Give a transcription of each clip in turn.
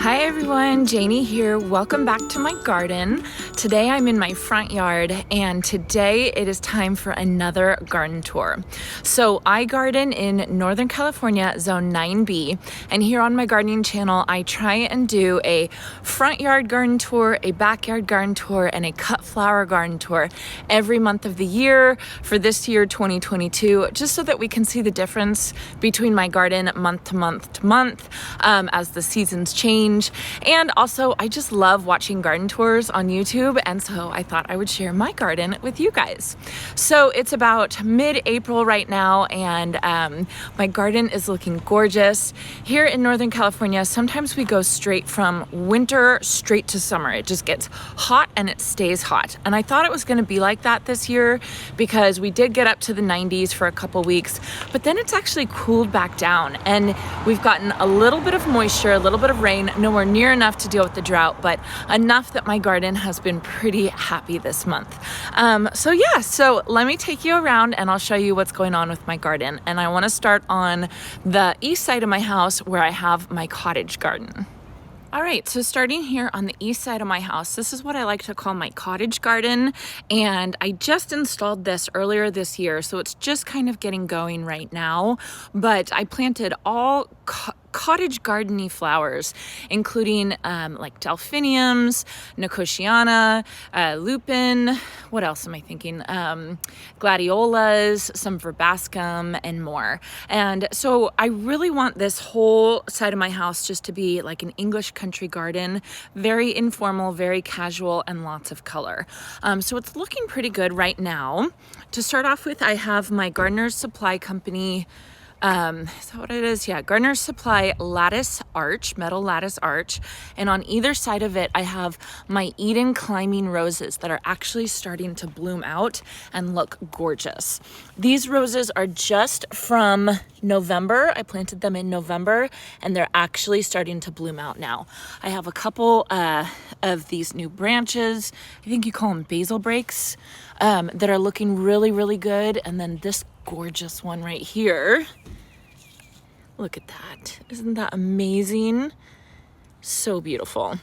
Hi everyone, Janie here. Welcome back to my garden. Today I'm in my front yard and today it is time for another garden tour. So I garden in Northern California, Zone 9B, and here on my gardening channel I try and do a front yard garden tour, a backyard garden tour, and a cut flower garden tour every month of the year for this year 2022, just so that we can see the difference between my garden month to month to month as the seasons change. And also, I just love watching garden tours on YouTube, and so I thought I would share my garden with you guys. So it's about mid-April right now, and my garden is looking gorgeous. Here in Northern California, sometimes we go straight from winter straight to summer. It just gets hot and it stays hot. And I thought it was gonna be like that this year because we did get up to the 90s for a couple weeks, but then it's actually cooled back down and we've gotten a little bit of moisture, a little bit of rain, nowhere near enough to deal with the drought, but enough that my garden has been pretty happy this month. So let me take you around and I'll show you what's going on with my garden. And I want to start on the east side of my house where I have my cottage garden. All right, so starting here on the east side of my house, this is what I like to call my cottage garden. And I just installed this earlier this year, so it's just kind of getting going right now. But I planted all cottage gardeny flowers, including like delphiniums, nicotiana, lupin, what else am I thinking? Gladiolas, some verbascum, and more. And so I really want this whole side of my house just to be like an English country garden, very informal, very casual, and lots of color. So it's looking pretty good right now. To start off with, I have my Gardener's Supply Company, is that what it is? Yeah, Gardener's Supply lattice arch, metal lattice arch. And on either side of it, I have my Eden climbing roses that are actually starting to bloom out and look gorgeous. These roses are just from November. I planted them in November and they're actually starting to bloom out now. I have a couple of these new branches, I think you call them basil breaks, that are looking really, really good. And then this gorgeous one right here. Look at that. Isn't that amazing? So beautiful.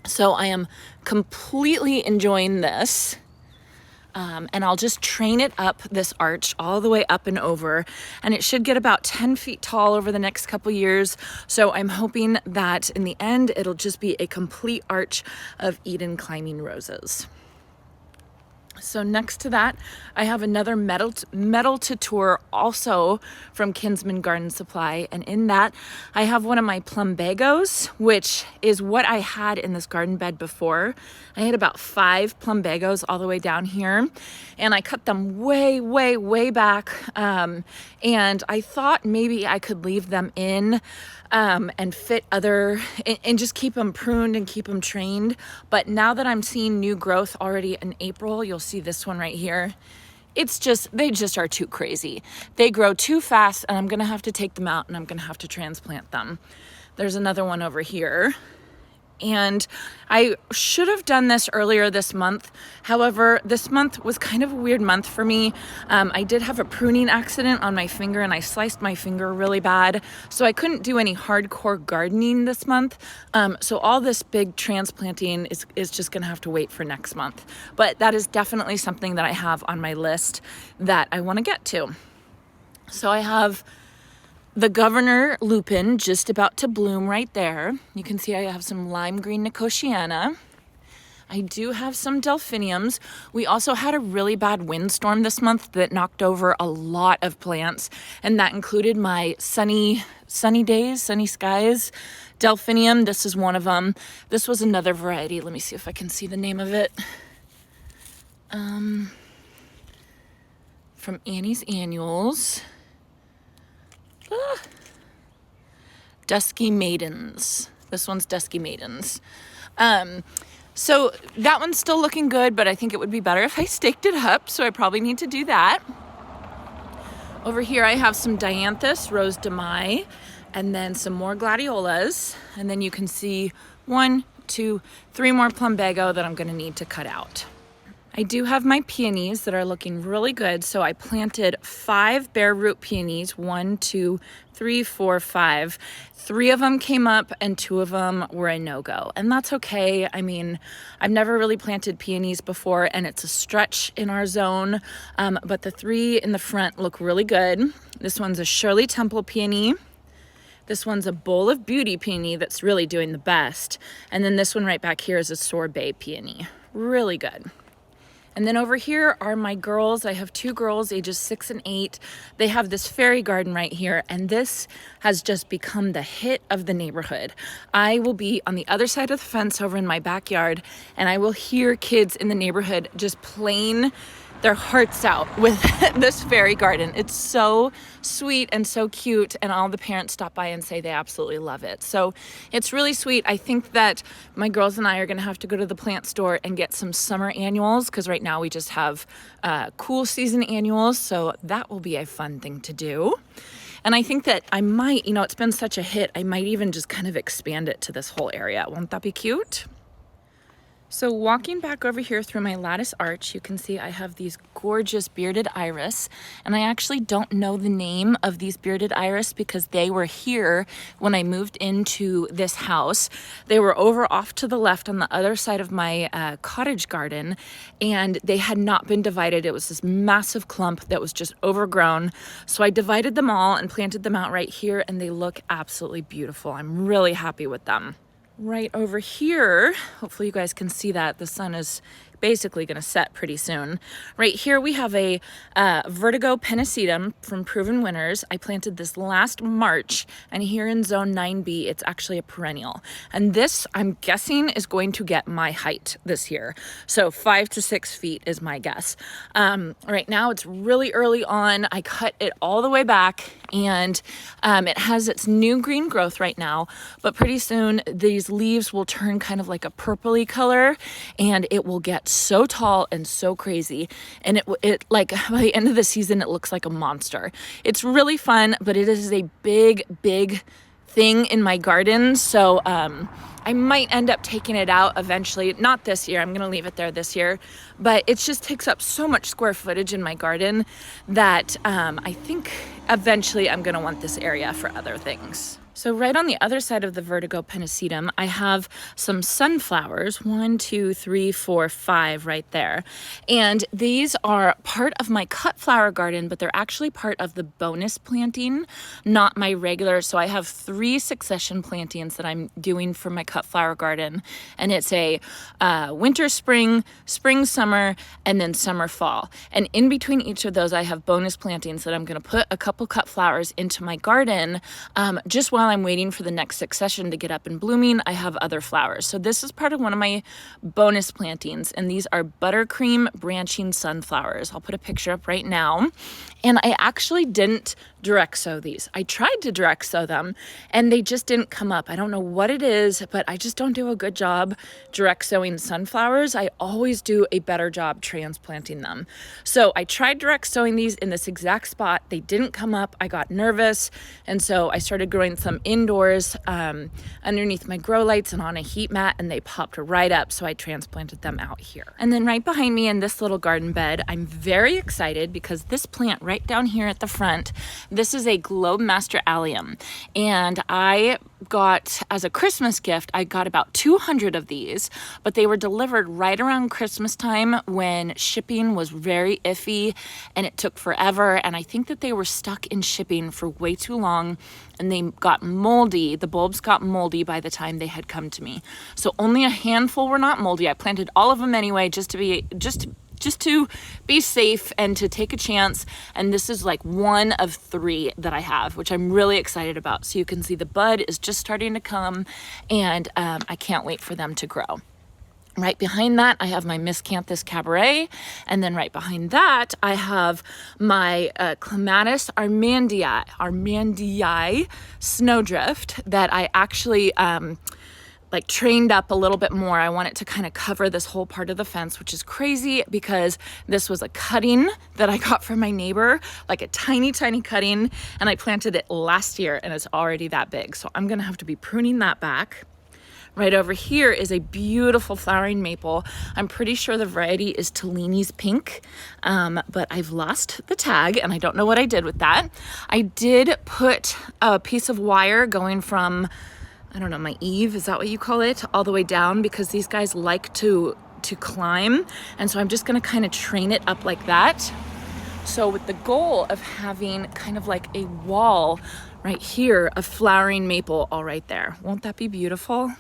So I am completely enjoying this. And I'll just train it up this arch all the way up and over, and it should get about 10 feet tall over the next couple years. So I'm hoping that in the end, it'll just be a complete arch of Eden climbing roses. So next to that, I have another metal to tour also from Kinsman Garden Supply. And in that, I have one of my plumbagos, which is what I had in this garden bed before. I had about 5 plumbagos all the way down here. And I cut them way, way, way back. And I thought maybe I could leave them in and fit other, and just keep them pruned and keep them trained. But now that I'm seeing new growth already in April, you'll see this one right here. It's just, they just are too crazy. They grow too fast and I'm gonna have to take them out and I'm gonna have to transplant them. There's another one over here. And I should have done this earlier this month. However, this month was kind of a weird month for me. I did have a pruning accident on my finger and I sliced my finger really bad. So I couldn't do any hardcore gardening this month. So all this big transplanting is just gonna have to wait for next month. But that is definitely something that I have on my list that I wanna get to. So I have the Governor lupin just about to bloom right there. You can see I have some lime green nicotiana. I do have some delphiniums. We also had a really bad windstorm this month that knocked over a lot of plants, and that included my sunny days, sunny skies delphinium. This is one of them. This was another variety. Let me see if I can see the name of it. From Annie's Annuals. Dusky Maidens. This one's Dusky Maidens. So that one's still looking good, but I think it would be better if I staked it up, so I probably need to do that. Over here I have some Dianthus Rose de Mai, and then some more gladiolas, and then you can see 1, 2, 3 more plumbago that I'm gonna need to cut out. I do have my peonies that are looking really good. So I planted 5 bare root peonies, 1, 2, 3, 4, 5. 3 of them came up and 2 of them were a no-go. And that's okay. I mean, I've never really planted peonies before and it's a stretch in our zone. But the 3 in the front look really good. This one's a Shirley Temple peony. This one's a Bowl of Beauty peony that's really doing the best. And then this one right back here is a Sorbet peony. Really good. And then over here are my girls. I have 2 girls, ages 6 and 8. They have this fairy garden right here, and this has just become the hit of the neighborhood. I will be on the other side of the fence over in my backyard, and I will hear kids in the neighborhood just playing their hearts out with this fairy garden. It's so sweet and so cute, and all the parents stop by and say they absolutely love it. So it's really sweet. I think that my girls and I are gonna have to go to the plant store and get some summer annuals, because right now we just have cool season annuals, so that will be a fun thing to do. And I think that I might, you know, it's been such a hit, I might even just kind of expand it to this whole area. Won't that be cute? So walking back over here through my lattice arch, you can see I have these gorgeous bearded iris, and I actually don't know the name of these bearded iris because they were here when I moved into this house. They were over off to the left on the other side of my cottage garden, and they had not been divided. It was this massive clump that was just overgrown. So I divided them all and planted them out right here, and they look absolutely beautiful. I'm really happy with them. Right over here, hopefully you guys can see that the sun is basically going to set pretty soon. Right here we have a Vertigo pennisetum from Proven Winners. I planted this last March, and here in zone 9B it's actually a perennial, and this I'm guessing is going to get my height this year, so 5 to 6 feet is my guess. Right now it's really early on. I cut it all the way back, and it has its new green growth right now, but pretty soon these leaves will turn kind of like a purpley color, and it will get so tall and so crazy, and it like by the end of the season it looks like a monster. It's really fun, but it is a big thing in my garden, so I might end up taking it out eventually. Not this year, I'm gonna leave it there this year, but it just takes up so much square footage in my garden that I think eventually I'm gonna want this area for other things. So right on the other side of the Vertigo pennisetum, I have some sunflowers, 1, 2, 3, 4, 5 right there. And these are part of my cut flower garden, but they're actually part of the bonus planting, not my regular. So I have 3 succession plantings that I'm doing for my cut flower garden. And it's a winter, spring, spring, summer, and then summer, fall. And in between each of those, I have bonus plantings that I'm gonna put a couple cut flowers into my garden just while I'm waiting for the next succession to get up and blooming. I have other flowers. So this is part of one of my bonus plantings, and these are buttercream branching sunflowers. I'll put a picture up right now. And I actually didn't direct sow these. I tried to direct sow them and they just didn't come up. I don't know what it is, but I just don't do a good job direct sowing sunflowers. I always do a better job transplanting them. So I tried direct sowing these in this exact spot. They didn't come up. I got nervous. And so I started growing some indoors underneath my grow lights and on a heat mat, and they popped right up. So I transplanted them out here. And then right behind me in this little garden bed, I'm very excited because this plant right down here at the front, this is a Globe Master allium, and I got, as a Christmas gift, I got about 200 of these, but they were delivered right around Christmas time when shipping was very iffy and it took forever, and I think that they were stuck in shipping for way too long, and they got moldy. The bulbs got moldy by the time they had come to me. So only a handful were not moldy. I planted all of them anyway just to be safe and to take a chance. And this is like one of 3 that I have, which I'm really excited about. So you can see the bud is just starting to come, and I can't wait for them to grow. Right behind that, I have my Miscanthus cabaret, and then right behind that, I have my Clematis armandii snowdrift that I actually like trained up a little bit more. I want it to kind of cover this whole part of the fence, which is crazy because this was a cutting that I got from my neighbor, like a tiny cutting, and I planted it last year and it's already that big. So I'm gonna have to be pruning that back. Right over here is a beautiful flowering maple. I'm pretty sure the variety is Tellini's Pink, but I've lost the tag and I don't know what I did with that. I did put a piece of wire going from, I don't know, my eave, is that what you call it, all the way down, because these guys like to climb. And so I'm just gonna kind of train it up like that. So with the goal of having kind of like a wall right here of flowering maple all right there. Won't that be beautiful?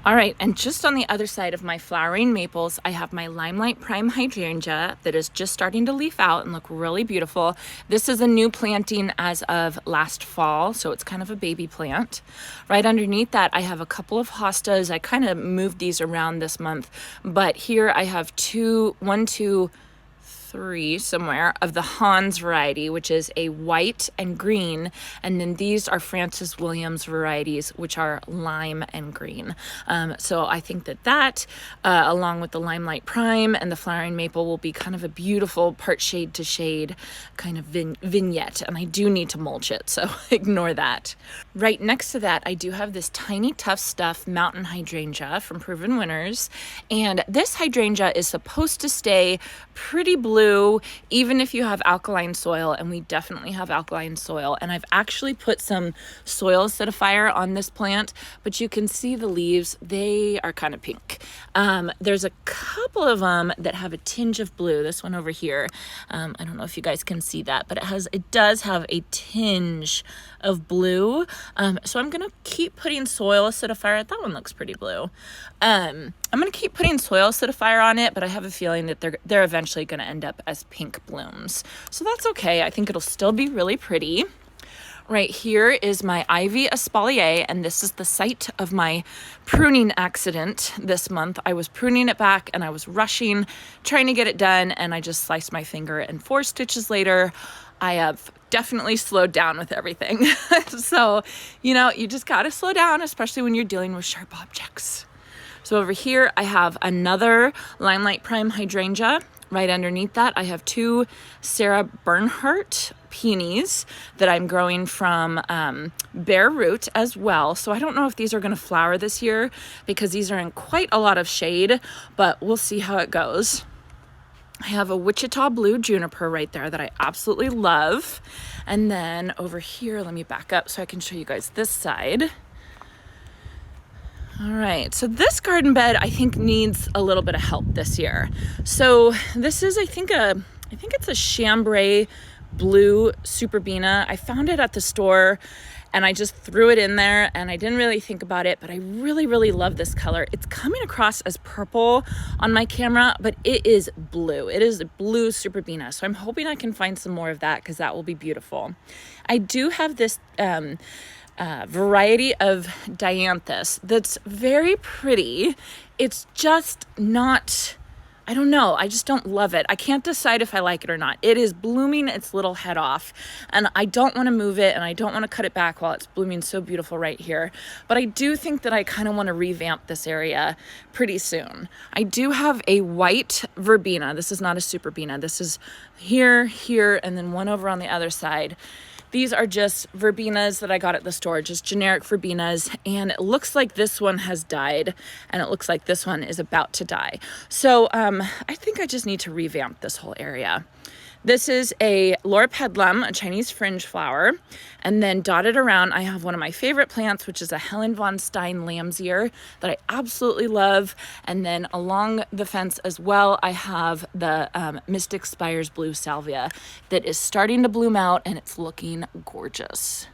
All right, and just on the other side of my flowering maples, I have my Limelight Prime Hydrangea that is just starting to leaf out and look really beautiful. This is a new planting as of last fall, so it's kind of a baby plant. Right underneath that, I have a couple of hostas. I kind of moved these around this month, but here I have one, two, three somewhere of the Hans variety, which is a white and green, and then these are Francis Williams varieties, which are lime and green. So I think that along with the Limelight Prime and the flowering maple will be kind of a beautiful part shade to shade kind of vignette, and I do need to mulch it, so ignore that. Right next to that, I do have this tiny tough stuff mountain hydrangea from Proven Winners, and this hydrangea is supposed to stay pretty blue even if you have alkaline soil, and we definitely have alkaline soil. And I've actually put some soil acidifier on this plant, but you can see the leaves, they are kind of pink. There's a couple of them that have a tinge of blue. This one over here, I don't know if you guys can see that, but it does have a tinge of blue. So I'm gonna keep putting soil acidifier. That one looks pretty blue. I'm gonna keep putting soil acidifier on it, but I have a feeling that they're eventually gonna end up as pink blooms. So that's okay. I think it'll still be really pretty. Right here is my Ivy espalier, and this is the site of my pruning accident this month. I was pruning it back and I was rushing, trying to get it done, and I just sliced my finger, and 4 stitches later, I have definitely slowed down with everything. So, you just gotta slow down, especially when you're dealing with sharp objects. So over here, I have another Limelight Prime hydrangea. Right underneath that, I have 2 Sarah Bernhardt peonies that I'm growing from bare root as well. So I don't know if these are going to flower this year because these are in quite a lot of shade, but we'll see how it goes. I have a Wichita Blue Juniper right there that I absolutely love. And then over here, let me back up so I can show you guys this side. All right, so this garden bed I think needs a little bit of help this year. So this is, I think it's a chambray blue superbena. I found it at the store and I just threw it in there and I didn't really think about it, but I really, really love this color. It's coming across as purple on my camera, but it is blue. It is blue superbena. So I'm hoping I can find some more of that because that will be beautiful. I do have this variety of dianthus that's very pretty. It's just not, I don't know, I just don't love it. I can't decide if I like it or not. It is blooming its little head off, and I don't want to move it, and I don't want to cut it back while it's blooming so beautiful right here. But I do think that I kind of want to revamp this area pretty soon. I do have a white verbena. This is not a superbena. This is here, and then one over on the other side. These are just verbenas that I got at the store, just generic verbenas, and it looks like this one has died, and it looks like this one is about to die. So I think I just need to revamp this whole area. This is a loripedilum, a Chinese fringe flower, and then dotted around I have one of my favorite plants, which is a Helen von Stein lamb's ear that I absolutely love, and then along the fence as well I have the Mystic Spires blue salvia that is starting to bloom out, and it's looking gorgeous.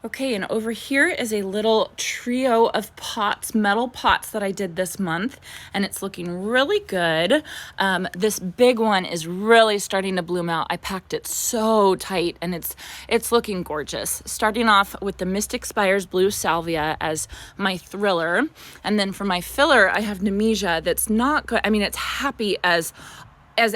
Okay, and over here is a little trio of pots, metal pots that I did this month, and it's looking really good. This big one is really starting to bloom out. I packed it so tight, and it's looking gorgeous. Starting off with the Mystic Spires Blue Salvia as my thriller, and then for my filler, I have Nemesia that's not good. I mean, it's happy as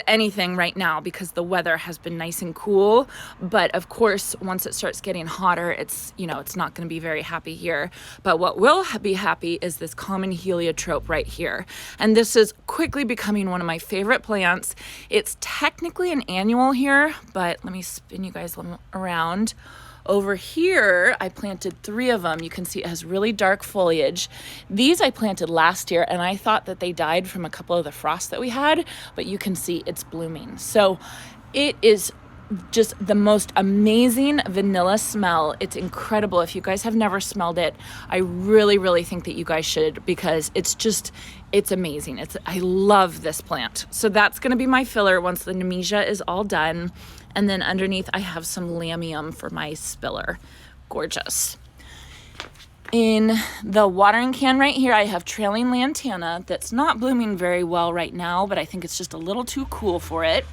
anything right now because the weather has been nice and cool, but of course once it starts getting hotter, it's not going to be very happy here. But what will be happy is this common heliotrope right here, and this is quickly becoming one of my favorite plants. It's technically an annual here, but let me spin you guys around. Over here, I planted 3 of them. You can see it has really dark foliage. These I planted last year, and I thought that they died from a couple of the frosts that we had, but you can see it's blooming. So it is just the most amazing vanilla smell. It's incredible. If you guys have never smelled it, I really, really think that you guys should, because it's amazing. I love this plant. So that's going to be my filler once the Nemesia is all done. And then underneath I have some lamium for my spiller. Gorgeous. In the watering can right here, I have trailing lantana that's not blooming very well right now, but I think it's just a little too cool for it.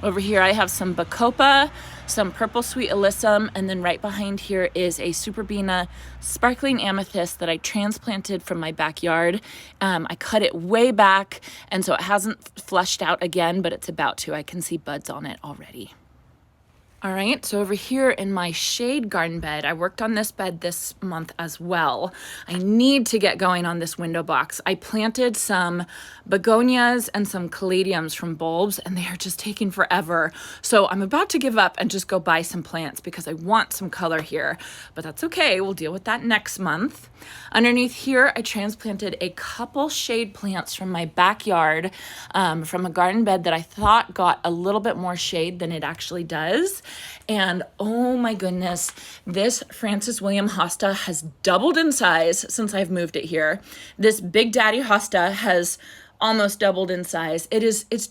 Over here I have some bacopa, some purple sweet alyssum, and then right behind here is a superbena sparkling amethyst that I transplanted from my backyard. I cut it way back, and so it hasn't fleshed out again, but it's about to. I can see buds on it already. All right, so over here in my shade garden bed, I worked on this bed this month as well. I need to get going on this window box. I planted some begonias and some caladiums from bulbs, and they are just taking forever. So I'm about to give up and just go buy some plants because I want some color here, but that's okay. We'll deal with that next month. Underneath here, I transplanted a couple shade plants from my backyard, from a garden bed that I thought got a little bit more shade than it actually does. And oh my goodness, this Francis William hosta has doubled in size since I've moved it here. This Big Daddy hosta has almost doubled in size.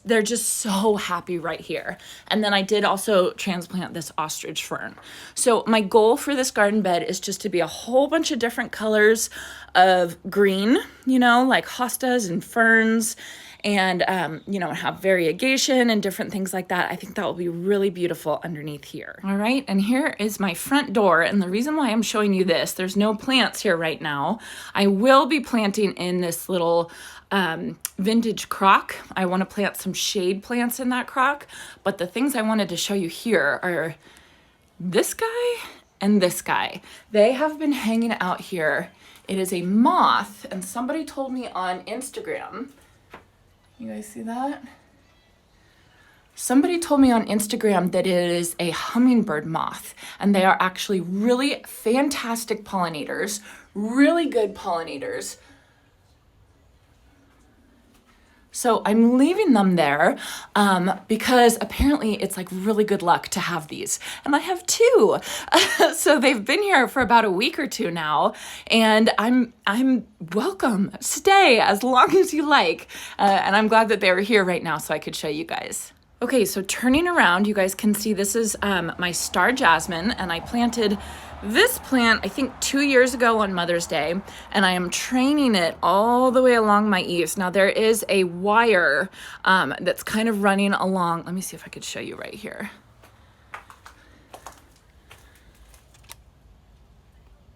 They're just so happy right here. And then I did also transplant this ostrich fern. So my goal for this garden bed is just to be a whole bunch of different colors of green, like hostas and ferns, and have variegation and different things like that. I think that will be really beautiful underneath here. All right, and here is my front door, and the reason why I'm showing you this, there's no plants here right now. I will be planting in this little vintage crock. I want to plant some shade plants in that crock, but the things I wanted to show you here are this guy and this guy. They have been hanging out here. It is a moth, and somebody told me on Instagram, you guys see that? Somebody told me on Instagram that it is a hummingbird moth, and they are actually really fantastic pollinators, really good pollinators. So I'm leaving them there because apparently it's like really good luck to have these. And I have 2. So they've been here for about a week or 2 now, and I'm welcome. Stay as long as you like. And I'm glad that they were here right now so I could show you guys. Okay, so turning around, you guys can see this is my star jasmine, and I planted this plant, I think 2 years ago on Mother's Day, and I am training it all the way along my eaves. Now there is a wire that's kind of running along. Let me see if I could show you right here.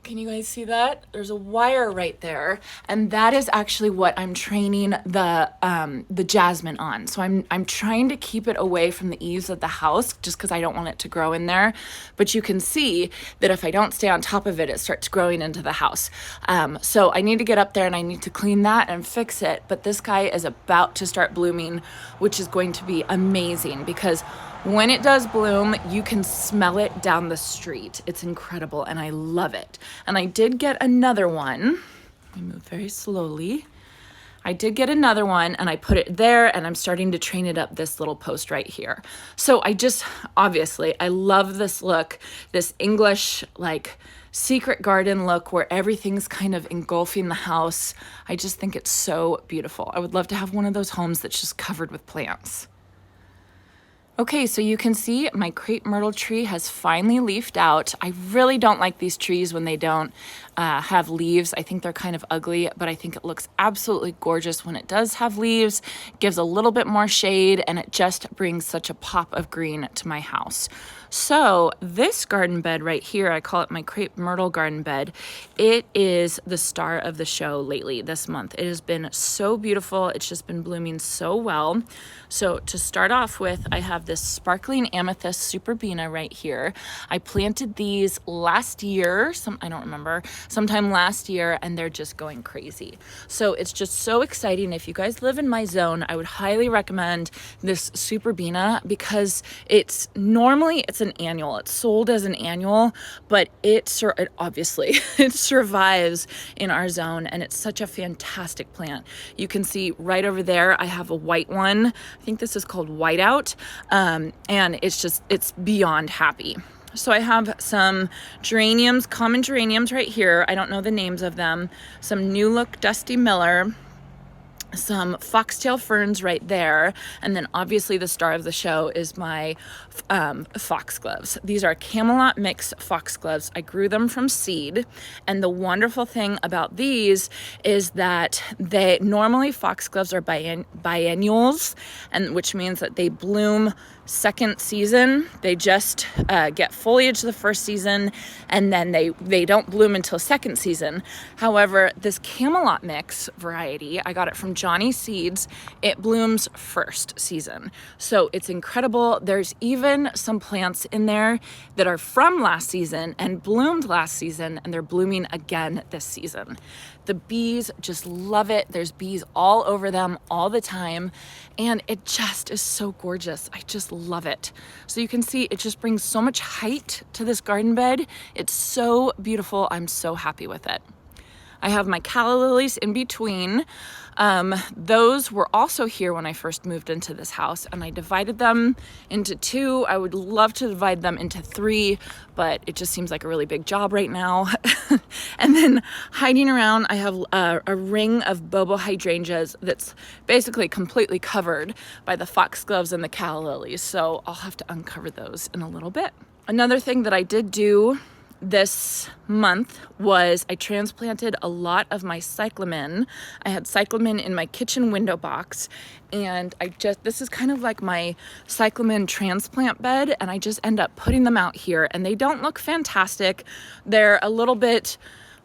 Can you guys see that? There's a wire right there, and that is actually what I'm training the jasmine on. So I'm trying to keep it away from the eaves of the house just because I don't want it to grow in there. But you can see that if I don't stay on top of it, it starts growing into the house. So I need to get up there and I need to clean that and fix it. But this guy is about to start blooming, which is going to be amazing because when it does bloom, you can smell it down the street. It's incredible, and I love it. And I did get another one. Let me move very slowly. I did get another one, and I put it there, and I'm starting to train it up this little post right here. So obviously, I love this look, this English, like, secret garden look where everything's kind of engulfing the house. I just think it's so beautiful. I would love to have one of those homes that's just covered with plants. Okay, so you can see my crepe myrtle tree has finally leafed out. I really don't like these trees when they don't have leaves. I think they're kind of ugly, but I think it looks absolutely gorgeous when it does have leaves. It gives a little bit more shade, and it just brings such a pop of green to my house. So this garden bed right here, I call it my crepe myrtle garden bed. It is the star of the show lately this month. It has been so beautiful. It's just been blooming so well. So to start off with, I have this sparkling amethyst superbena right here. I planted these last year, I don't remember, sometime last year, and they're just going crazy. So it's just so exciting. If you guys live in my zone, I would highly recommend this Superbina, because it's normally an annual. It's sold as an annual, but it obviously it survives in our zone, and it's such a fantastic plant. You can see right over there I have a white one. I think this is called Whiteout, and it's beyond happy. So I have some geraniums, common geraniums right here. I don't know the names of them. Some New Look Dusty Miller, some foxtail ferns right there, and then obviously the star of the show is my foxgloves. These are Camelot mix foxgloves. I grew them from seed, and the wonderful thing about these is that foxgloves are biennials, and which means that they bloom second season. They just get foliage the first season, and then they don't bloom until second season. However, this Camelot mix variety, I got it from Johnny Seeds. It blooms first season. So it's incredible. There's even some plants in there that are from last season and bloomed last season, and they're blooming again this season. The bees just love it. There's bees all over them all the time, and it just is so gorgeous. I just love it. So you can see it just brings so much height to this garden bed. It's so beautiful. I'm so happy with it. I have my calla lilies in between. Those were also here when I first moved into this house, and I divided them into two. I would love to divide them into three, but it just seems like a really big job right now. And then hiding around, I have a ring of bobo hydrangeas that's basically completely covered by the foxgloves and the calla lilies. So I'll have to uncover those in a little bit. Another thing that I did do this month was I transplanted a lot of my cyclamen. I had cyclamen in my kitchen window box, and this is kind of like my cyclamen transplant bed, and I just end up putting them out here, and they don't look fantastic. They're a little bit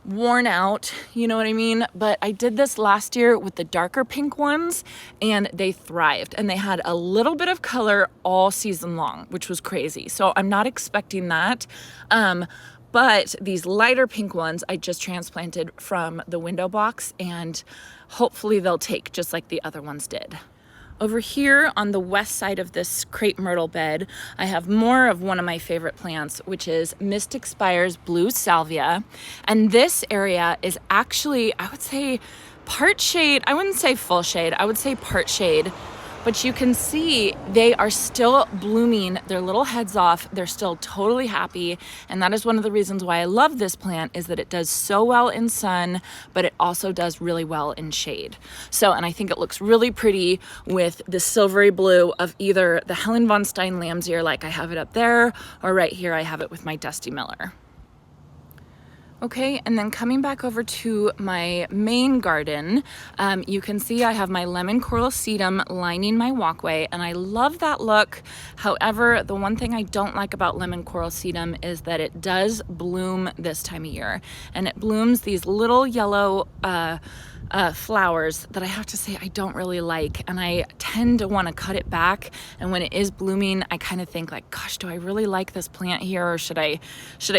worn out, you know what I mean? But I did this last year with the darker pink ones, and they thrived, and they had a little bit of color all season long, which was crazy. So I'm not expecting that. But these lighter pink ones I just transplanted from the window box, and hopefully they'll take just like the other ones did. Over here on the west side of this crepe myrtle bed, I have more of one of my favorite plants, which is Mystic Spire's blue salvia. And this area is actually, I would say, part shade. I wouldn't say full shade. I would say part shade. But you can see they are still blooming their little heads off. They're still totally happy. And that is one of the reasons why I love this plant, is that it does so well in sun, but it also does really well in shade. So, and I think it looks really pretty with the silvery blue of either the Helen von Stein lamb's ear, like I have it up there, or right here I have it with my Dusty Miller. Okay, and then coming back over to my main garden, you can see I have my lemon coral sedum lining my walkway, and I love that look. However, the one thing I don't like about lemon coral sedum is that it does bloom this time of year, and it blooms these little yellow flowers that I have to say I don't really like, and I tend to want to cut it back. And when it is blooming, I kind of think like, gosh, do I really like this plant here, or should I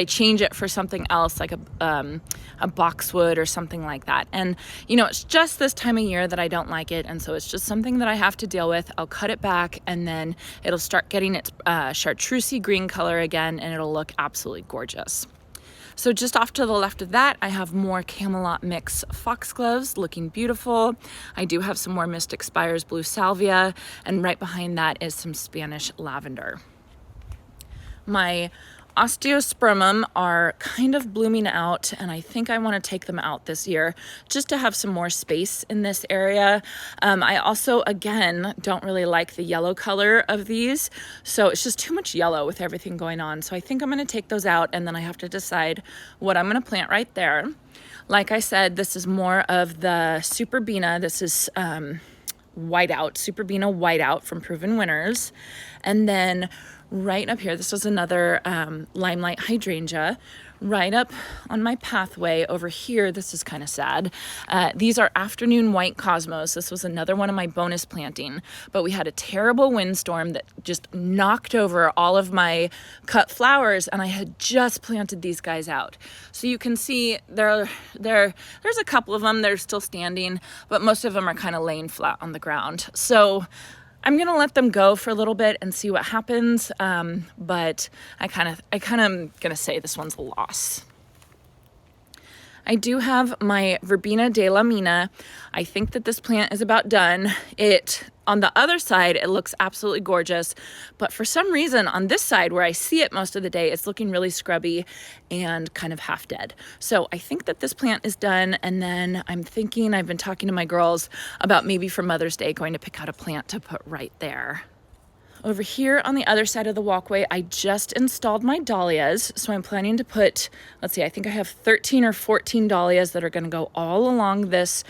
change it for something else, like a boxwood or something like that? And you know, it's just this time of year that I don't like it, and so it's just something that I have to deal with. I'll cut it back, and then it'll start getting its chartreusey green color again, and it'll look absolutely gorgeous. So just off to the left of that, I have more Camelot mix foxgloves looking beautiful. I do have some more Mystic Spire's blue salvia, and right behind that is some Spanish lavender. My osteospermum are kind of blooming out, and I think I want to take them out this year just to have some more space in this area. I also, again, don't really like the yellow color of these, so it's just too much yellow with everything going on. So I think I'm going to take those out, and then I have to decide what I'm going to plant right there. Like I said, this is more of the Superbina. This is Superbina Whiteout from Proven Winners. And then right up here, this was another limelight hydrangea. Right up on my pathway over here, this is kind of sad. These are afternoon white cosmos. This was another one of my bonus planting, but we had a terrible windstorm that just knocked over all of my cut flowers, and I had just planted these guys out. So you can see there's a couple of them that are still standing, but most of them are kind of laying flat on the ground. So I'm gonna let them go for a little bit and see what happens, but I kind of gonna say this one's a loss. I do have my Verbena de la Mina. I think that this plant is about done. On the other side, it looks absolutely gorgeous, but for some reason on this side where I see it most of the day, it's looking really scrubby and kind of half dead. So I think that this plant is done, and then I've been talking to my girls about maybe for Mother's Day going to pick out a plant to put right there. Over here on the other side of the walkway, I just installed my dahlias. So I'm planning to put, let's see, I think I have 13 or 14 dahlias that are gonna go all along this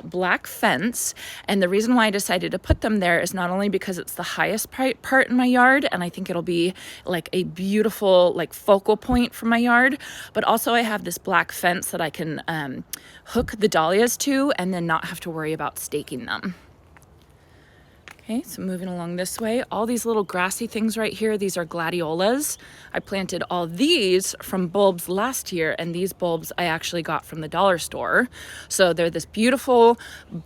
black fence. And the reason why I decided to put them there is not only because it's the highest part in my yard, and I think it'll be like a beautiful like focal point for my yard, but also I have this black fence that I can hook the dahlias to and then not have to worry about staking them. Okay, so moving along this way, all these little grassy things right here, these are gladiolas. I planted all these from bulbs last year, and these bulbs I actually got from the dollar store. So they're this beautiful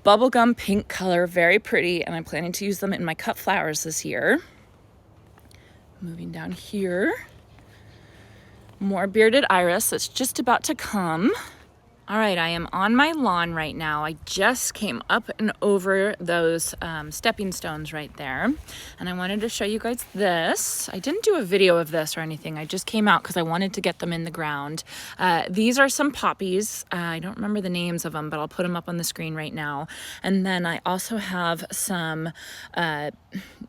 bubblegum pink color, very pretty, and I'm planning to use them in my cut flowers this year. Moving down here, more bearded iris that's just about to come. All right, I am on my lawn right now. I just came up and over those stepping stones right there. And I wanted to show you guys this. I didn't do a video of this or anything. I just came out because I wanted to get them in the ground. These are some poppies. I don't remember the names of them, but I'll put them up on the screen right now. And then I also have some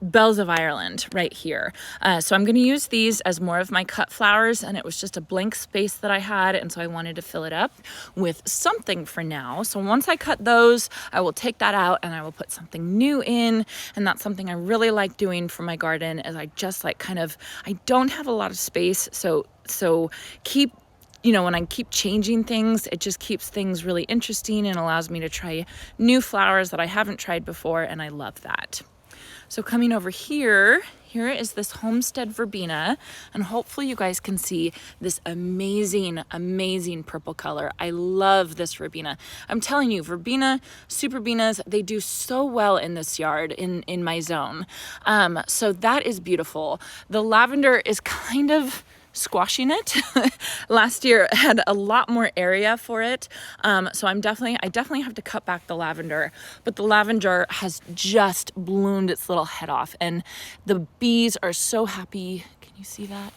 bells of Ireland right here. So I'm gonna use these as more of my cut flowers, and it was just a blank space that I had, and so I wanted to fill it up with something for now. So once I cut those, I will take that out and I will put something new in. And that's something I really like doing for my garden, is I just like I don't have a lot of space. So when I keep changing things, it just keeps things really interesting and allows me to try new flowers that I haven't tried before. And I love that. So coming over here is this Homestead Verbena, and hopefully you guys can see this amazing, amazing purple color. I love this Verbena. I'm telling you, Verbena, Superbenas, they do so well in this yard, in my zone. So that is beautiful. The lavender is kind of squashing it. Last year had a lot more area for it. So I definitely have to cut back the lavender, but the lavender has just bloomed its little head off, and the bees are so happy. Can you see that?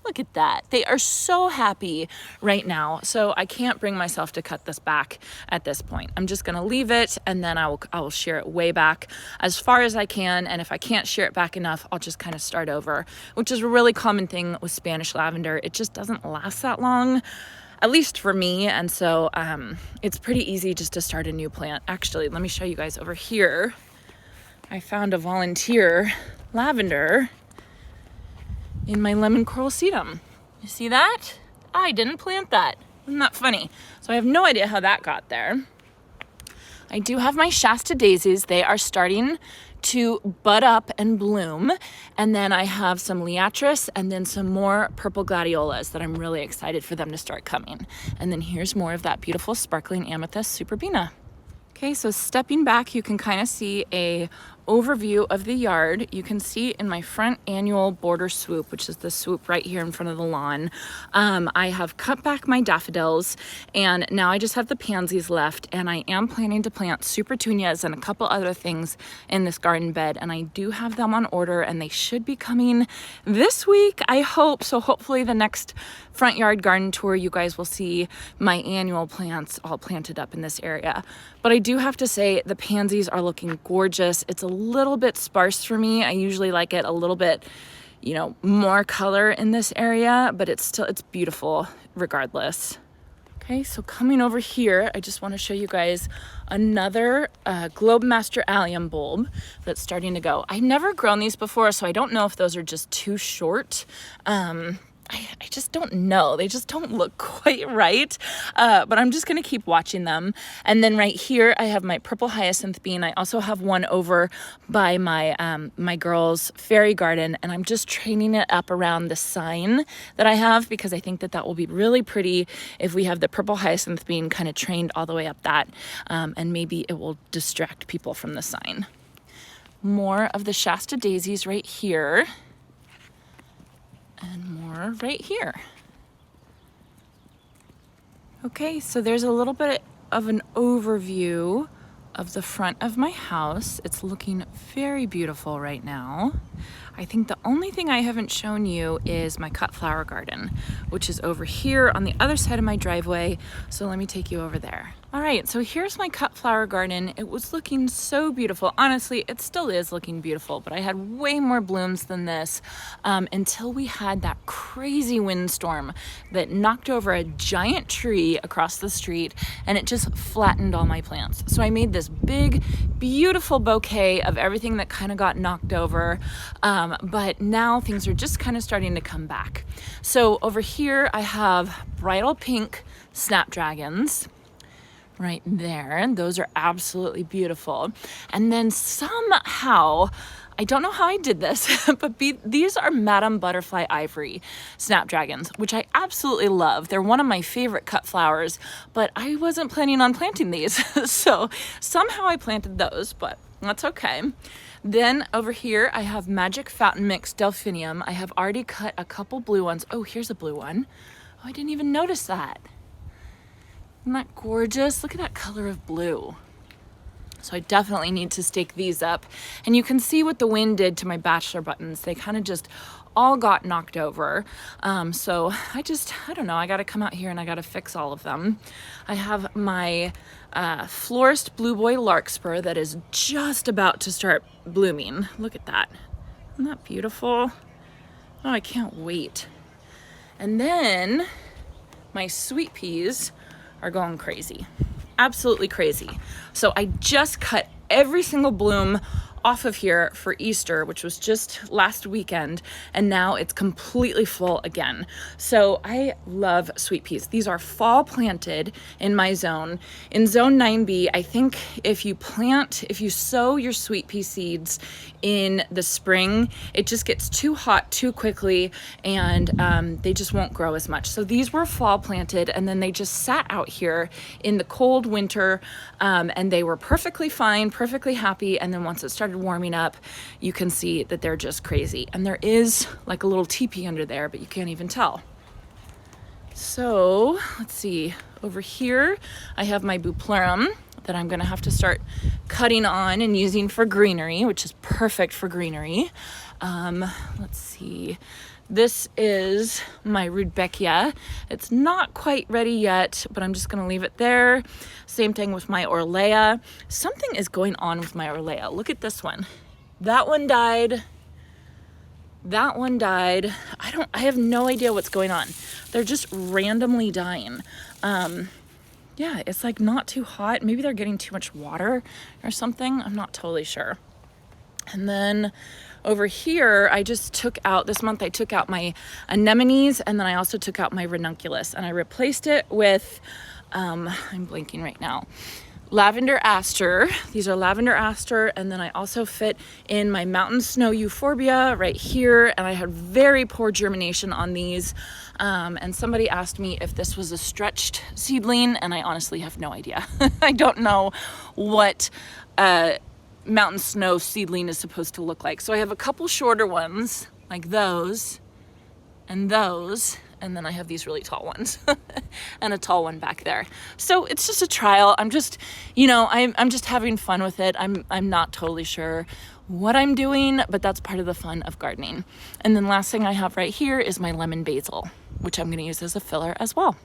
Look at that. They are so happy right now. So I can't bring myself to cut this back at this point. I'm just gonna leave it, and then I will shear it way back as far as I can. And if I can't shear it back enough, I'll just kind of start over, which is a really common thing with Spanish lavender. It just doesn't last that long, at least for me. And so it's pretty easy just to start a new plant. Actually, let me show you guys over here. I found a volunteer lavender in my lemon coral sedum. You see that? I didn't plant that. Isn't that funny? So I have no idea how that got there. I do have my Shasta daisies. They are starting to bud up and bloom. And then I have some liatris and then some more purple gladiolas that I'm really excited for them to start coming. And then here's more of that beautiful sparkling amethyst Superbena. Okay, so stepping back, you can kind of see a overview of the yard. You can see in my front annual border swoop, which is the swoop right here in front of the lawn, I have cut back my daffodils, and now I just have the pansies left, and I am planning to plant supertunias and a couple other things in this garden bed, and I do have them on order, and they should be coming this week, I hope. So hopefully the next front yard garden tour, you guys will see my annual plants all planted up in this area. But I do have to say the pansies are looking gorgeous. It's a little bit sparse for me. I usually like it a little bit, more color in this area, but it's beautiful regardless. Okay, so coming over here, I just want to show you guys another Globemaster allium bulb that's starting to go. I've never grown these before, so I don't know if those are just too short. I just don't know. They just don't look quite right, but I'm just gonna keep watching them. And then right here, I have my purple hyacinth bean. I also have one over by my my girl's fairy garden, and I'm just training it up around the sign that I have because I think that that will be really pretty if we have the purple hyacinth bean kind of trained all the way up that, and maybe it will distract people from the sign. More of the Shasta daisies right here. And more right here. Okay, so there's a little bit of an overview of the front of my house. It's looking very beautiful right now. I think the only thing I haven't shown you is my cut flower garden, which is over here on the other side of my driveway. So let me take you over there. All right, so here's my cut flower garden. It was looking so beautiful. Honestly, it still is looking beautiful, but I had way more blooms than this until we had that crazy windstorm that knocked over a giant tree across the street, and it just flattened all my plants. So I made this big, beautiful bouquet of everything that kind of got knocked over, but now things are just kind of starting to come back. So over here, I have bridal pink snapdragons. Right there, and those are absolutely beautiful. And then somehow, I don't know how I did this, but these are Madame Butterfly Ivory snapdragons, which I absolutely love. They're one of my favorite cut flowers, but I wasn't planning on planting these. So somehow I planted those, but that's okay. Then over here, I have Magic Fountain Mix Delphinium. I have already cut a couple blue ones. Oh, here's a blue one. Oh, I didn't even notice that. Isn't that gorgeous? Look at that color of blue. So I definitely need to stake these up. And you can see what the wind did to my bachelor buttons. They kind of just all got knocked over. So I don't know, I gotta come out here and I gotta fix all of them. I have my Florist Blue Boy Larkspur that is just about to start blooming. Look at that. Isn't that beautiful? Oh, I can't wait. And then my sweet peas are going crazy, absolutely crazy. So I just cut every single bloom off of here for Easter, which was just last weekend, and now it's completely full again. So I love sweet peas. These are fall planted in my zone. In zone 9B, I think if you sow your sweet pea seeds in the spring, it just gets too hot too quickly, and they just won't grow as much. So these were fall planted, and then they just sat out here in the cold winter, and they were perfectly fine, perfectly happy, and then once it started warming up, you can see that they're just crazy. And there is like a little teepee under there, but you can't even tell. So let's see, over here I have my Bupleurum that I'm gonna have to start cutting on and using for greenery, which is perfect for greenery. Let's see, this is my Rudbeckia. It's not quite ready yet, but I'm just gonna leave it there. Same thing with my Orlea. Something is going on with my Orlea. Look at this one. That one died. That one died. I have no idea what's going on. They're just randomly dying. Yeah, it's like not too hot. Maybe they're getting too much water or something. I'm not totally sure. And then over here, I just took out, this month I took out my anemones, and then I also took out my ranunculus, and I replaced it with, I'm blanking right now, lavender aster. These are lavender aster, and then I also fit in my mountain snow euphorbia right here, and I had very poor germination on these. And somebody asked me if this was a stretched seedling, and I honestly have no idea. I don't know what mountain snow seedling is supposed to look like. So I have a couple shorter ones like those, and then I have these really tall ones and a tall one back there. So it's just a trial. I'm just, I'm just having fun with it. I'm not totally sure what I'm doing, but that's part of the fun of gardening. And then last thing I have right here is my lemon basil, which I'm gonna use as a filler as well.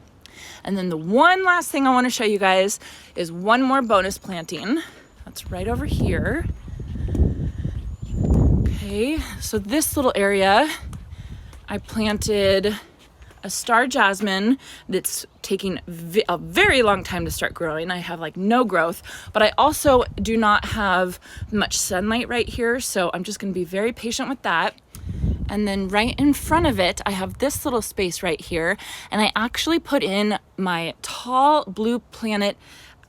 And then the one last thing I wanna show you guys is one more bonus planting. That's right over here. Okay, so this little area, I planted a star jasmine that's taking a very long time to start growing. I have like no growth, but I also do not have much sunlight right here, so I'm just going to be very patient with that. And then right in front of it, I have this little space right here, and I actually put in my tall blue planet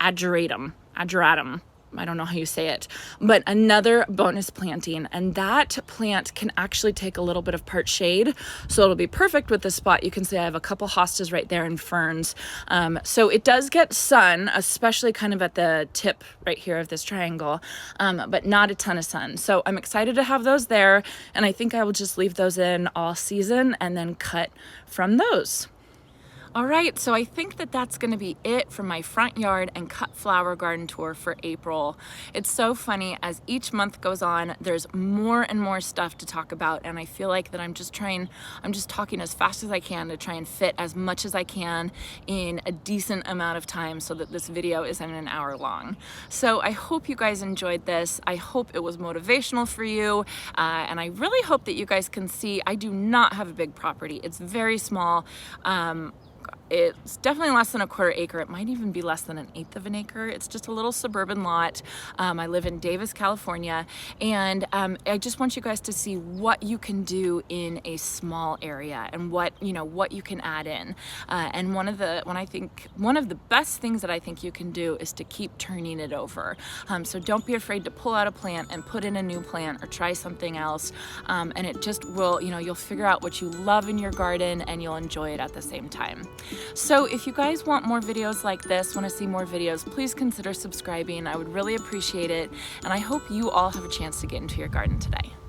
ageratum. I don't know how you say it, but another bonus planting, and that plant can actually take a little bit of part shade, so it'll be perfect with this spot. You can see I have a couple hostas right there and ferns, so it does get sun, especially kind of at the tip right here of this triangle, but not a ton of sun. So I'm excited to have those there, and I think I will just leave those in all season and then cut from those. All right, so I think that that's gonna be it for my front yard and cut flower garden tour for April. It's so funny, as each month goes on, there's more and more stuff to talk about, and I feel like that I'm just talking as fast as I can to try and fit as much as I can in a decent amount of time so that this video isn't an hour long. So I hope you guys enjoyed this. I hope it was motivational for you, and I really hope that you guys can see I do not have a big property. It's very small. It's definitely less than a quarter acre. It might even be less than an eighth of an acre. It's just a little suburban lot. I live in Davis, California, and I just want you guys to see what you can do in a small area and what you can add in. And one of the best things that I think you can do is to keep turning it over. So don't be afraid to pull out a plant and put in a new plant or try something else. And it just will, you'll figure out what you love in your garden and you'll enjoy it at the same time. So if you guys want more videos like this, want to see more videos, please consider subscribing. I would really appreciate it. And I hope you all have a chance to get into your garden today.